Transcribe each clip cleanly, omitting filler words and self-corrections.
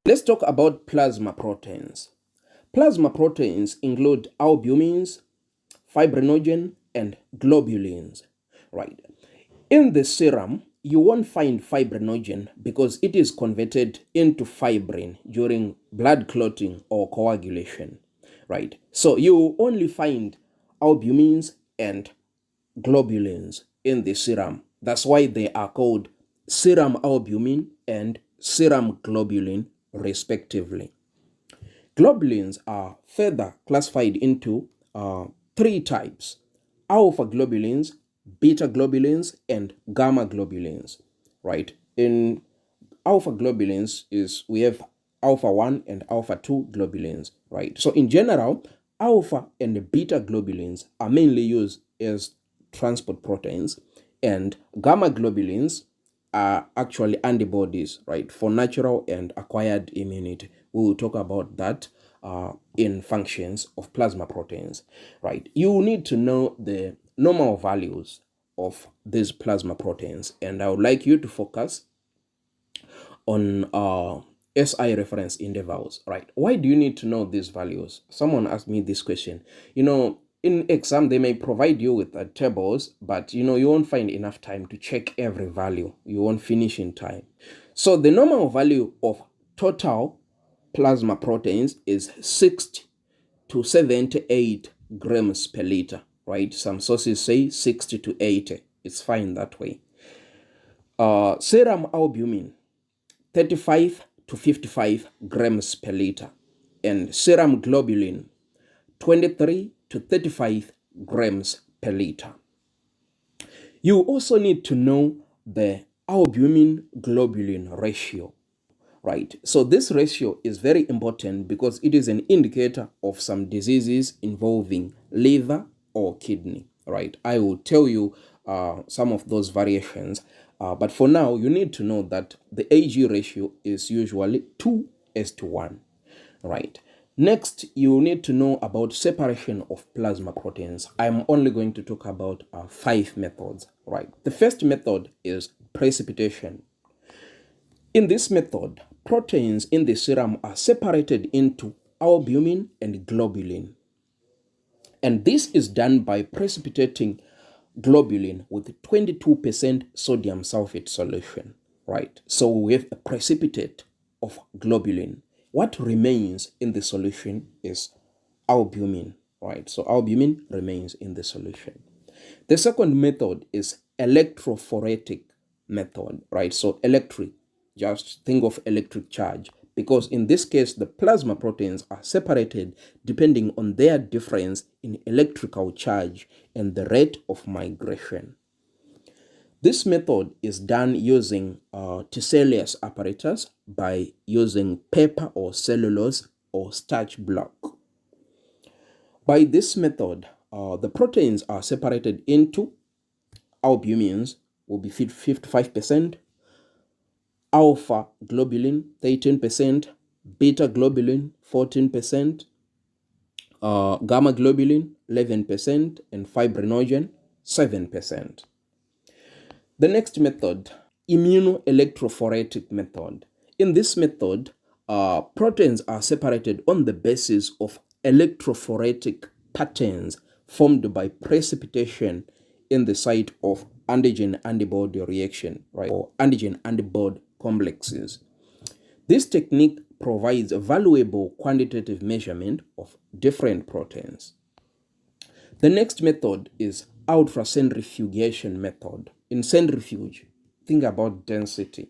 Let's talk about plasma proteins. Plasma proteins include albumins, fibrinogen, and globulins, right? In the serum, you won't find fibrinogen because it is converted into fibrin during blood clotting or coagulation, right? So you only find albumins and globulins in the serum. That's why they are called serum albumin and serum globulin, respectively. Globulins are further classified into three types: alpha globulins, beta globulins, and gamma globulins, right? In alpha globulins we have alpha 1 and alpha 2 globulins, right? So in general, alpha and beta globulins are mainly used as transport proteins, and gamma globulins are actually antibodies, right, for natural and acquired immunity. We will talk about that in functions of plasma proteins, right? You need to know the normal values of these plasma proteins, and I would like you to focus on SI reference intervals, right? Why do you need to know these values? Someone asked me this question. In exam, they may provide you with tables, but you won't find enough time to check every value. You won't finish in time. So the normal value of total plasma proteins is 60 to 78 grams per liter, right? Some sources say 60 to 80. It's fine that way. Serum albumin, 35 to 55 grams per liter, and serum globulin, 23 to 35 grams per liter. You also need to know the albumin globulin ratio, right? So this ratio is very important because it is an indicator of some diseases involving liver or kidney, right? I will tell you some of those variations, but for now, you need to know that the AG ratio is usually 2:1, right? Next, you need to know about separation of plasma proteins. I'm only going to talk about 5 methods, right? The first method is precipitation. In this method, proteins in the serum are separated into albumin and globulin. And this is done by precipitating globulin with 22% sodium sulfate solution, right? So we have a precipitate of globulin. What remains in the solution is albumin, right? So albumin remains in the solution. The second method is electrophoretic method, right? So electric, just think of electric charge, because in this case, the plasma proteins are separated depending on their difference in electrical charge and the rate of migration. This method is done using Tiselius apparatus by using paper or cellulose or starch block. By this method, the proteins are separated into albumins will be 55%, alpha globulin 13%, beta globulin 14%, gamma globulin 11%, and fibrinogen 7%. The next method, immunoelectrophoretic method. In this method, proteins are separated on the basis of electrophoretic patterns formed by precipitation in the site of antigen-antibody reaction, right, or antigen-antibody complexes. This technique provides a valuable quantitative measurement of different proteins. The next method is ultracentrifugation method. In centrifuge, think about density,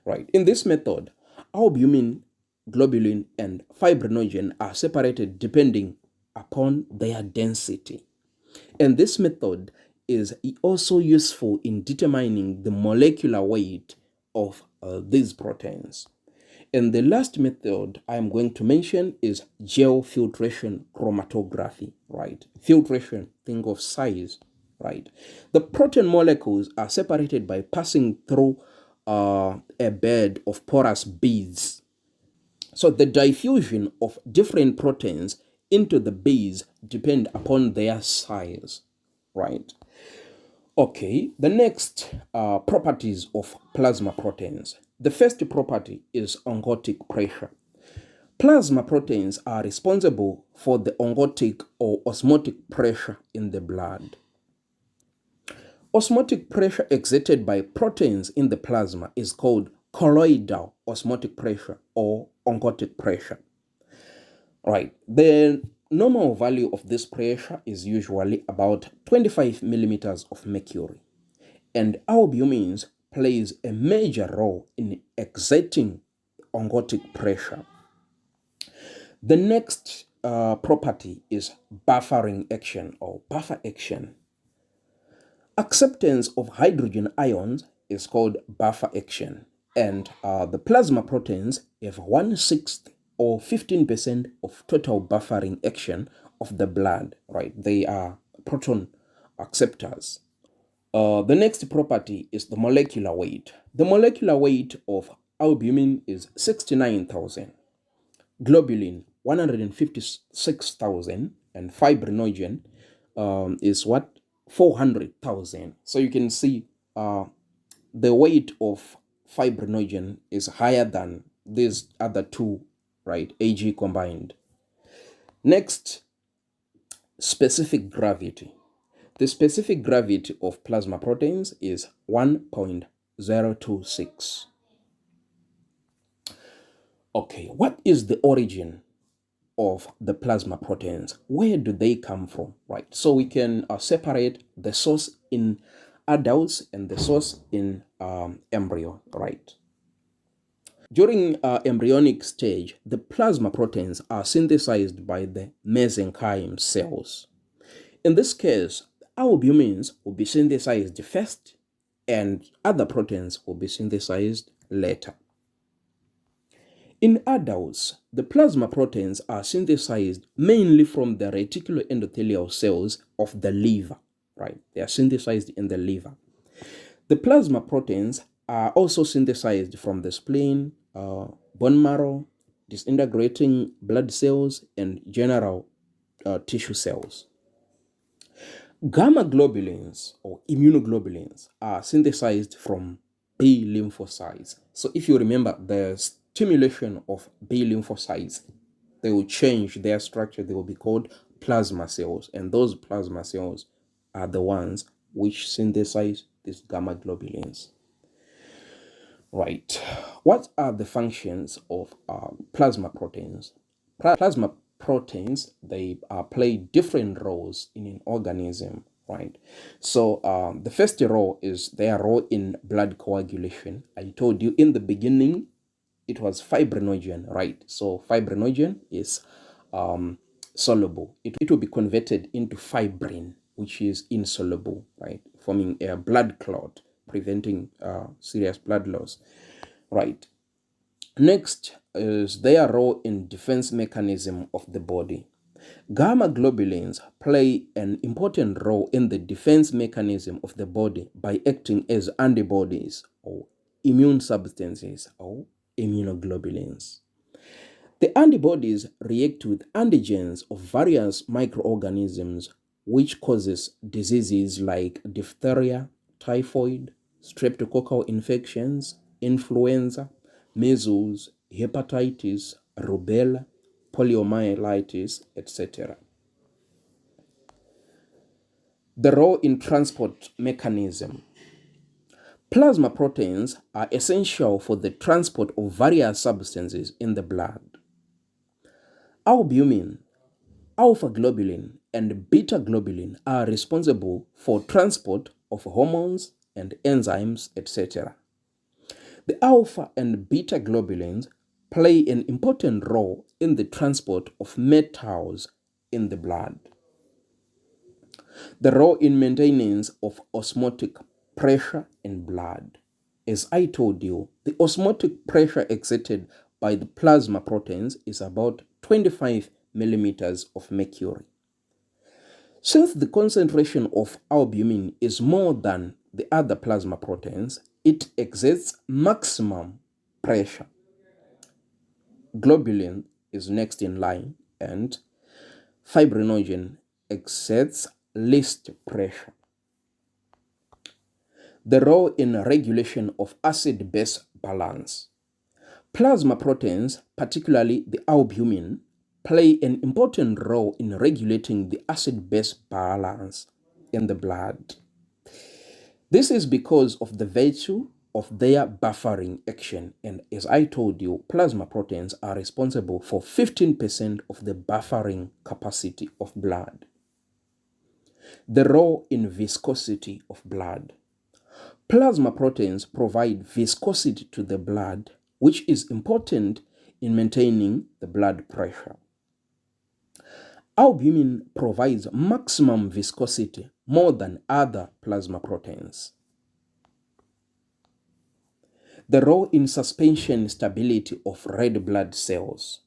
right? In this method, albumin, globulin, and fibrinogen are separated depending upon their density. And this method is also useful in determining the molecular weight of these proteins. And the last method I'm going to mention is gel filtration chromatography, right? Filtration, think of size, right? The protein molecules are separated by passing through a bed of porous beads. So the diffusion of different proteins into the beads depend upon their size, right? Okay, the next properties of plasma proteins. The first property is oncotic pressure. Plasma proteins are responsible for the oncotic or osmotic pressure in the blood. Osmotic pressure exerted by proteins in the plasma is called colloidal osmotic pressure or oncotic pressure. Right. The normal value of this pressure is usually about 25 millimeters of mercury, and albumins plays a major role in exerting oncotic pressure. The next property is buffering action or buffer action. Acceptance of hydrogen ions is called buffer action, and the plasma proteins have 1/6 or 15% of total buffering action of the blood, right? They are proton acceptors. The next property is the molecular weight. The molecular weight of albumin is 69,000, globulin 156,000, and fibrinogen is what? 400,000. So you can see the weight of fibrinogen is higher than these other two, right? Ag combined. Next, specific gravity. The specific gravity of plasma proteins is 1.026. Okay, what is the origin of the plasma proteins? Where do they come from, right? So we can separate the source in adults and the source in embryo, right? During embryonic stage, the plasma proteins are synthesized by the mesenchyme cells. In this case, albumins will be synthesized first and other proteins will be synthesized later. In adults, the plasma proteins are synthesized mainly from the reticuloendothelial cells of the liver, right? They are synthesized in the liver. The plasma proteins are also synthesized from the spleen, bone marrow, disintegrating blood cells, and general tissue cells. Gamma globulins or immunoglobulins are synthesized from B lymphocytes. So if you remember the stimulation of B lymphocytes, they will change their structure. They will be called plasma cells. And those plasma cells are the ones which synthesize these gamma globulins. Right. What are the functions of plasma proteins? Plasma proteins, they play different roles in an organism, right? So the first role is their role in blood coagulation. I told you in the beginning it was fibrinogen, right? So fibrinogen is soluble. It will be converted into fibrin, which is insoluble, right? Forming a blood clot, preventing serious blood loss, right? Next is their role in defense mechanism of the body. Gamma globulins play an important role in the defense mechanism of the body by acting as antibodies or immune substances or immunoglobulins. The antibodies react with antigens of various microorganisms which causes diseases like diphtheria, typhoid, streptococcal infections, influenza, measles, hepatitis, rubella, poliomyelitis, etc. The role in transport mechanism. Plasma proteins are essential for the transport of various substances in the blood. Albumin, alpha globulin, and beta globulin are responsible for transport of hormones and enzymes, etc. The alpha and beta globulins play an important role in the transport of metals in the blood. The role in maintenance of osmotic pressure in blood. As I told you, the osmotic pressure exerted by the plasma proteins is about 25 millimeters of mercury. Since the concentration of albumin is more than the other plasma proteins, it exerts maximum pressure. Globulin is next in line, and fibrinogen exerts least pressure. The role in regulation of acid-base balance. Plasma proteins, particularly the albumin, play an important role in regulating the acid-base balance in the blood. This is because of the virtue of their buffering action, and as I told you, plasma proteins are responsible for 15% of the buffering capacity of blood. The role in viscosity of blood. Plasma proteins provide viscosity to the blood, which is important in maintaining the blood pressure. Albumin provides maximum viscosity more than other plasma proteins. The role in suspension stability of red blood cells.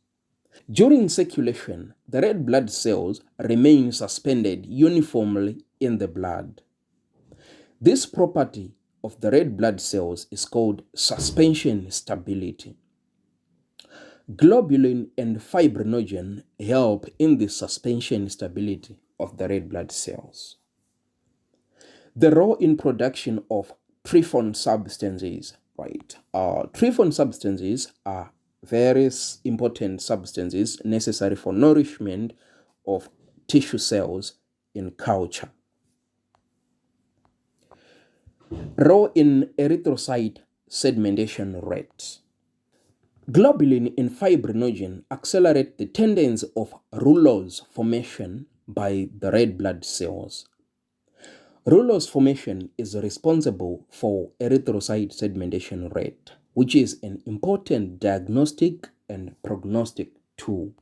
During circulation, the red blood cells remain suspended uniformly in the blood. This property of the red blood cells is called suspension stability. Globulin and fibrinogen help in the suspension stability of the red blood cells. The role in production of tryptophan substances, right? Tryptophan substances are various important substances necessary for nourishment of tissue cells in culture. Role in erythrocyte sedimentation rate. Globulin and fibrinogen accelerate the tendency of rouleaux formation by the red blood cells. Rouleaux formation is responsible for erythrocyte sedimentation rate, which is an important diagnostic and prognostic tool.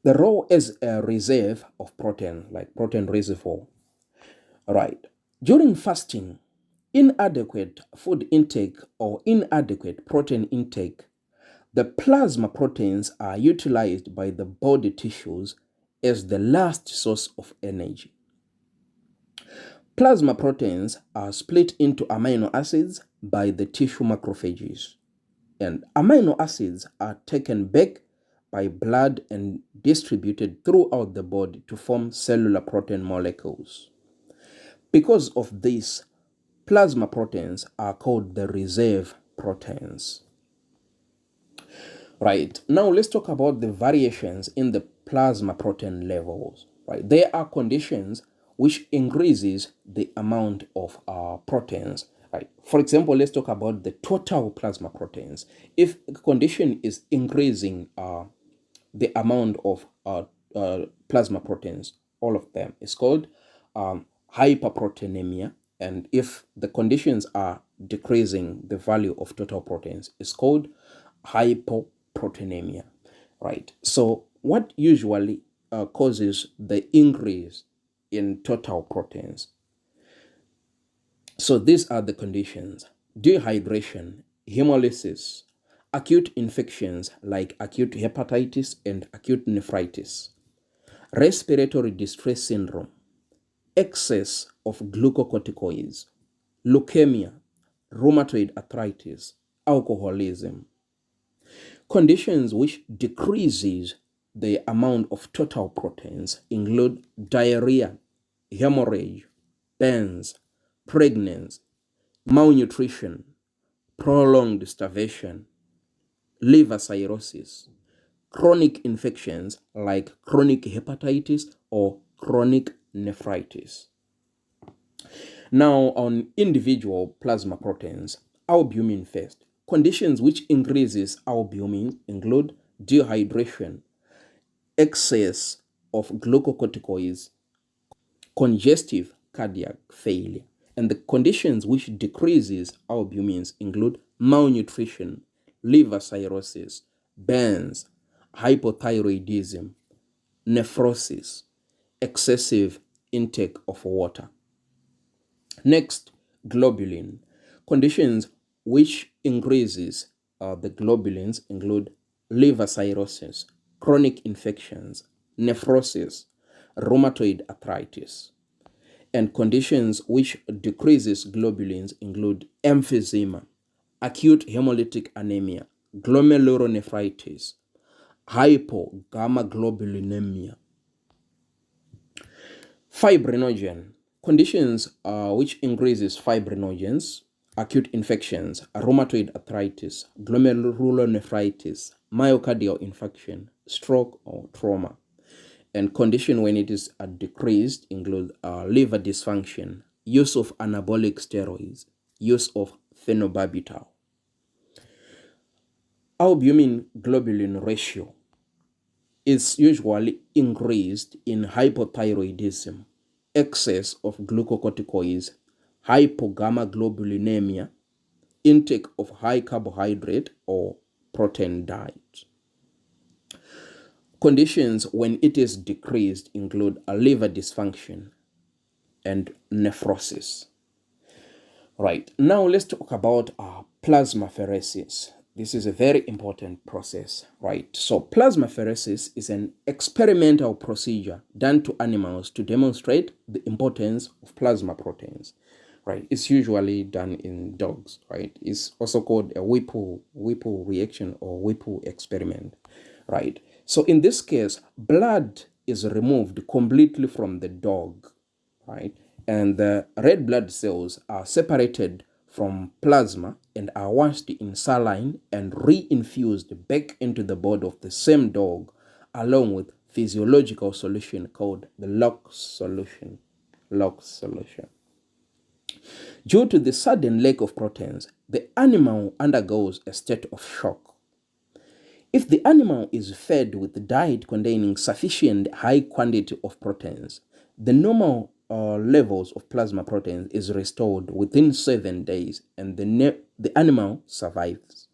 The role as a reserve of protein, like protein reservoir. Right. During fasting, inadequate food intake or inadequate protein intake, the plasma proteins are utilized by the body tissues as the last source of energy. Plasma proteins are split into amino acids by the tissue macrophages, and amino acids are taken back by blood and distributed throughout the body to form cellular protein molecules. Because of this, plasma proteins are called the reserve proteins. Right, now let's talk about the variations in the plasma protein levels. Right, there are conditions which increases the amount of proteins. Right, for example, let's talk about the total plasma proteins. If a condition is increasing the amount of plasma proteins, all of them, is called hyperproteinemia. And if the conditions are decreasing the value of total proteins, it's called hypoproteinemia, right? So what usually causes the increase in total proteins? So these are the conditions: dehydration, hemolysis, acute infections like acute hepatitis and acute nephritis, respiratory distress syndrome, excess of glucocorticoids, leukemia, rheumatoid arthritis, alcoholism. Conditions which decreases the amount of total proteins include diarrhea, hemorrhage, burns, pregnancy, malnutrition, prolonged starvation, liver cirrhosis, chronic infections like chronic hepatitis or chronic nephritis. Now, on individual plasma proteins, albumin first. Conditions which increases albumin include dehydration, excess of glucocorticoids, congestive cardiac failure. And the conditions which decreases albumins include malnutrition, liver cirrhosis, burns, hypothyroidism, nephrosis, excessive intake of water. Next, globulin. Conditions which increases the globulins include liver cirrhosis, chronic infections, nephrosis, rheumatoid arthritis. And conditions which decreases globulins include emphysema, acute hemolytic anemia, glomerulonephritis, hypogammaglobulinemia. Fibrinogen. Conditions which increases fibrinogens acute infections, rheumatoid arthritis, glomerulonephritis, myocardial infarction, stroke, or trauma. And condition when it is decreased include liver dysfunction, use of anabolic steroids, use of phenobarbital. Albumin globulin ratio is usually increased in hypothyroidism, excess of glucocorticoids, hypogammaglobulinemia, intake of high carbohydrate or protein diet. Conditions when it is decreased include a liver dysfunction and nephrosis. Right, now let's talk about plasmapheresis. This is a very important process, right? So plasmapheresis is an experimental procedure done to animals to demonstrate the importance of plasma proteins, right? It's usually done in dogs, right? It's also called a Whipple reaction or Whipple experiment, right? So in this case, blood is removed completely from the dog, right? And the red blood cells are separated from plasma and are washed in saline and reinfused back into the body of the same dog, along with physiological solution called the LOX solution. Due to the sudden lack of proteins, the animal undergoes a state of shock. If the animal is fed with a diet containing sufficient high quantity of proteins, the normal levels of plasma proteins is restored within 7 days and the animal survives.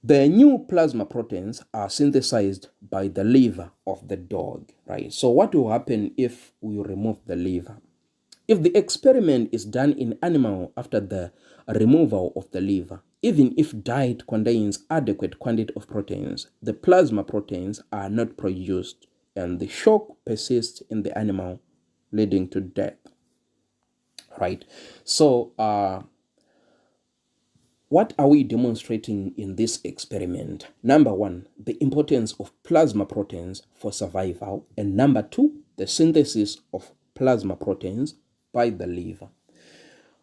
The new plasma proteins are synthesized by the liver of the dog, right? So what will happen if we remove the liver? If the experiment is done in animal after the removal of the liver, even if diet contains adequate quantity of proteins, the plasma proteins are not produced and the shock persists in the animal, leading to death. Right? So, what are we demonstrating in this experiment? Number one, the importance of plasma proteins for survival. And number two, the synthesis of plasma proteins by the liver.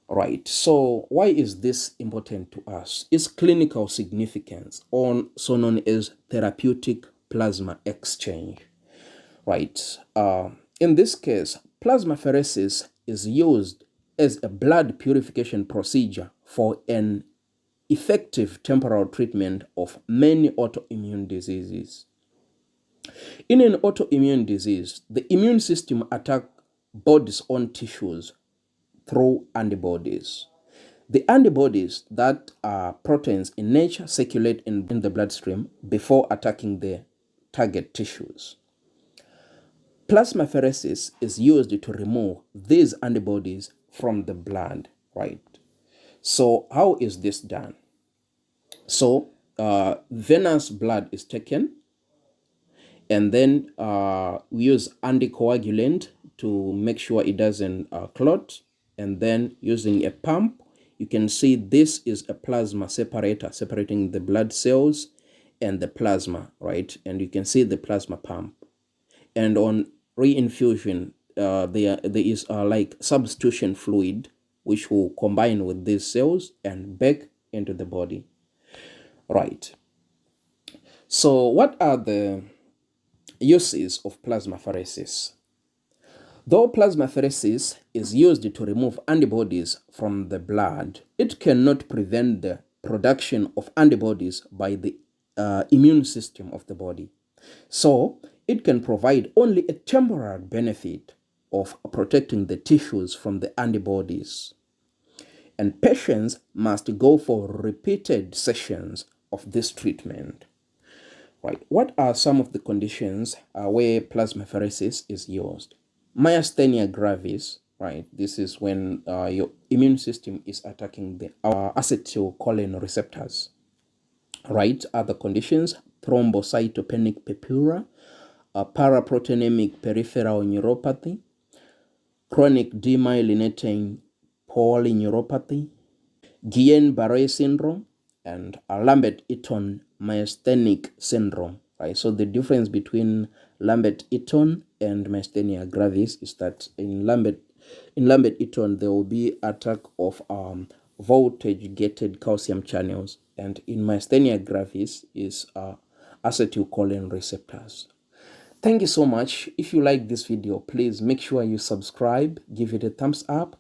Right, so why is this important to us? Its clinical significance, also known as therapeutic plasma exchange. Right, in this case, plasmapheresis is used as a blood purification procedure for an effective temporal treatment of many autoimmune diseases. In an autoimmune disease, the immune system attacks body's own tissues through antibodies. The antibodies that are proteins in nature circulate in the bloodstream before attacking the target tissues. Plasmapheresis is used to remove these antibodies from the blood, right? So how is this done? So venous blood is taken, and then we use anticoagulant to make sure it doesn't clot, and then using a pump, you can see this is a plasma separator separating the blood cells and the plasma, right? And you can see the plasma pump. And on reinfusion, there is like substitution fluid which will combine with these cells and back into the body, right? So what are the uses of plasmapheresis? Though plasmapheresis is used to remove antibodies from the blood, it cannot prevent the production of antibodies by the immune system of the body. So, it can provide only a temporary benefit of protecting the tissues from the antibodies. And patients must go for repeated sessions of this treatment. Right. What are some of the conditions where plasmapheresis is used? Myasthenia gravis, right? This is when your immune system is attacking the acetylcholine receptors. Right? Other conditions: thrombocytopenic purpura, paraproteinemic peripheral neuropathy, chronic demyelinating polyneuropathy, Guillain-Barré syndrome, and Lambert-Eaton myasthenic syndrome. Right? So the difference between Lambert-Eaton and myasthenia gravis is that in In Lambert-Eaton, there will be attack of voltage-gated calcium channels, and in myasthenia gravis is acetylcholine receptors. Thank you so much. If you like this video, please make sure you subscribe, give it a thumbs up,